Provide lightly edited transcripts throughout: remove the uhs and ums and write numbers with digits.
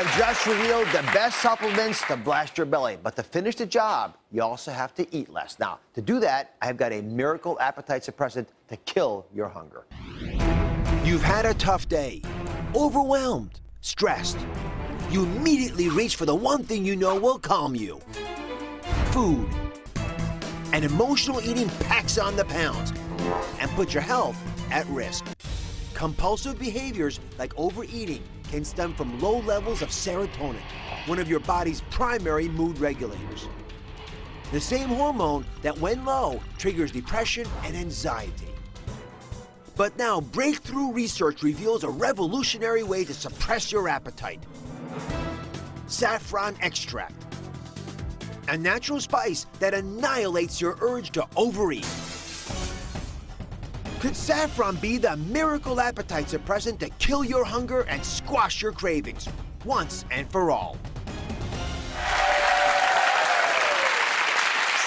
I've just revealed the best supplements to blast your belly. But to finish the job, you also have to eat less. Now, to do that, I've got a miracle appetite suppressant to kill your hunger. You've had a tough day, overwhelmed, stressed. You immediately reach for the one thing you know will calm you: food. And emotional eating packs on the pounds and puts your health at risk. Compulsive behaviors like overeating can stem from low levels of serotonin, one of your body's primary mood regulators. The same hormone that, when low, triggers depression and anxiety. But now, breakthrough research reveals a revolutionary way to suppress your appetite: Saffron Extract, a natural spice that annihilates your urge to overeat. Could saffron be the miracle appetite suppressant to kill your hunger and squash your cravings once and for all?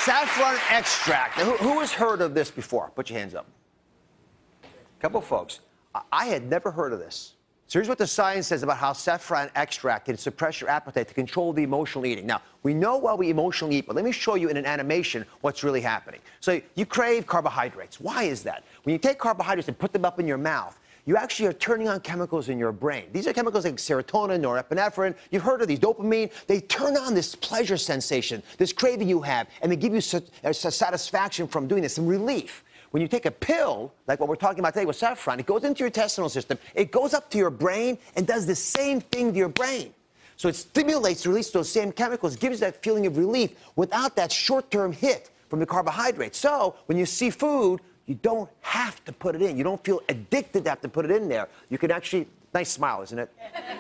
Saffron Extract. Now, who has heard of this before? Put your hands up. A couple folks. I had never heard of this. So here's what the science says about how saffron extract can suppress your appetite to control the emotional eating. Now, we know why we emotionally eat, but let me show you in an animation what's really happening. So you crave carbohydrates. Why is that? When you take carbohydrates and put them up in your mouth, you actually are turning on chemicals in your brain. These are chemicals like serotonin, norepinephrine. You've heard of these, dopamine. They turn on this pleasure sensation, this craving you have, and they give you satisfaction from doing this, some relief. When you take a pill, like what we're talking about today with saffron, it goes into your intestinal system, it goes up to your brain and does the same thing to your brain. So it stimulates the release of those same chemicals, gives you that feeling of relief without that short-term hit from the carbohydrates. So when you see food, you don't have to put it in. You don't feel addicted to have to put it in there. You can actually, nice smile, isn't it?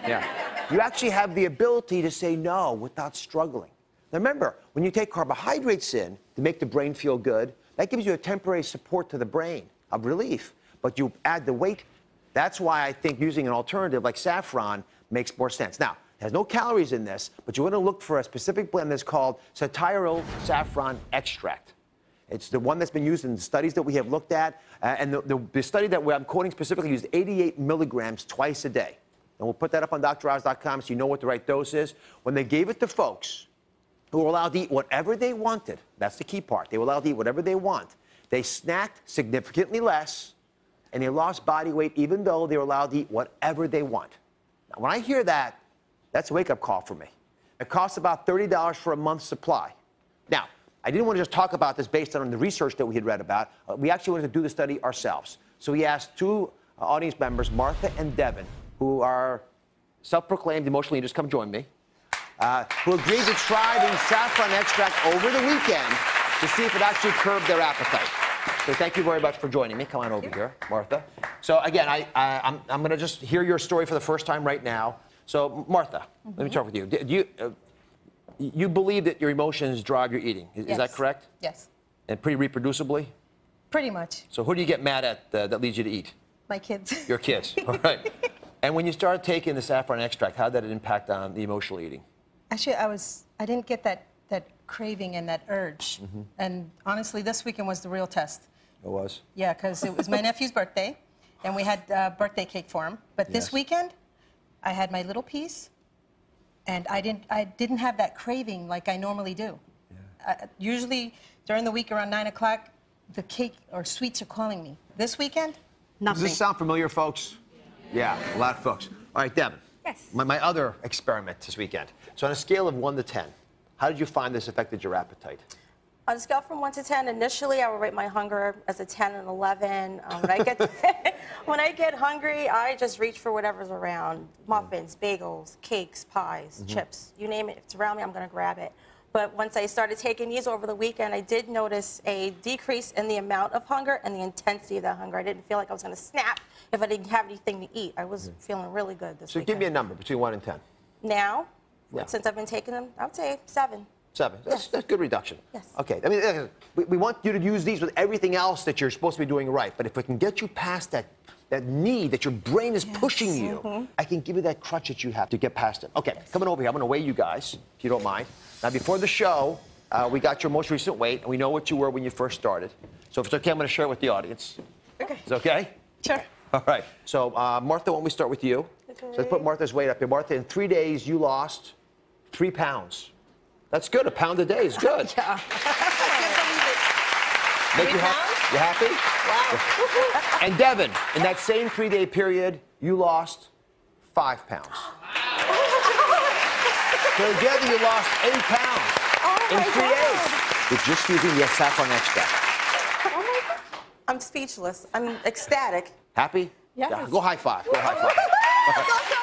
Yeah. You actually have the ability to say no without struggling. Now remember, when you take carbohydrates in to make the brain feel good, that gives you a temporary support to the brain of relief, but you add the weight. That's why I think using an alternative like saffron makes more sense. Now, it has no calories in this, but you want to look for a specific blend that's called satyryl saffron extract. It's the one that's been used in the studies that we have looked at, and the study that I'm quoting specifically used 88 milligrams twice a day. And we'll put that up on DrOz.com so you know what the right dose is. When they gave it to folks who were allowed to eat whatever they wanted. That's the key part. They were allowed to eat whatever they want. They snacked significantly less, and they lost body weight even though they were allowed to eat whatever they want. Now, when I hear that, that's a wake-up call for me. It costs about $30 for a month's supply. Now, I didn't want to just talk about this based on the research that we had read about. We actually wanted to do the study ourselves. So we asked two audience members, Martha and Devin, who are self-proclaimed emotional eaters, come join me, who agreed to try the saffron extract over the weekend to see if it actually curbed their appetite. So thank you very much for joining me. Come on over here, Martha. So again, I'm going to just hear your story for the first time right now. So Martha, let me start with you. You believe that your emotions drive your eating. Is that correct? Yes. And pretty reproducibly? Pretty much. So who do you get mad at that leads you to eat? My kids. Your kids. All right. And when you started taking the saffron extract, how did that impact on the emotional eating? Actually, I didn't get that craving and that urge. And honestly, this weekend was the real test. It was? Yeah, because it was my nephew's birthday, and we had birthday cake for him. But this weekend, I had my little piece, and I didn't have that craving like I normally do. Yeah. Usually, during the week around 9 o'clock, the cake or sweets are calling me. This weekend, nothing. Does this sound familiar, folks? Yeah, a lot of folks. All right, Devin. Yes. My other experiment this weekend. So on a scale of 1 to 10, how did you find this affected your appetite? On a scale from 1 to 10, initially I would rate my hunger as a 10 and 11. When I get hungry, I just reach for whatever's around: muffins, bagels, cakes, pies, chips. You name it, if it's around me, I'm going to grab it. But once I started taking these over the weekend, I did notice a decrease in the amount of hunger and the intensity of that hunger. I didn't feel like I was going to snap if I didn't have anything to eat. I was feeling really good this weekend. So give me a number between 1 and 10. Now, since I've been taking them, I would say 7. 7. That's good reduction. Yes. Okay. I mean, we want you to use these with everything else that you're supposed to be doing right. But if we can get you past that need that your brain is pushing you, I can give you that crutch that you have to get past it. Okay, coming over here, I'm going to weigh you guys, if you don't mind. Now, before the show, we got your most recent weight, and we know what you were when you first started. So if it's okay, I'm going to share it with the audience. Okay. Is it okay? Sure. All right. So, Martha, why don't we start with you? So let's put Martha's weight up here. Martha, in 3 days, you lost 3 pounds. That's good. A pound a day is good. Yeah. Make you happy? You happy? Wow. And Devin, in that same 3-day period, you lost 5 pounds. So together you lost 8 pounds in 3 days. With just using the saffron extract. Oh my God. I'm speechless. I'm ecstatic. Happy? Yes. Yeah, go high five. Go high five.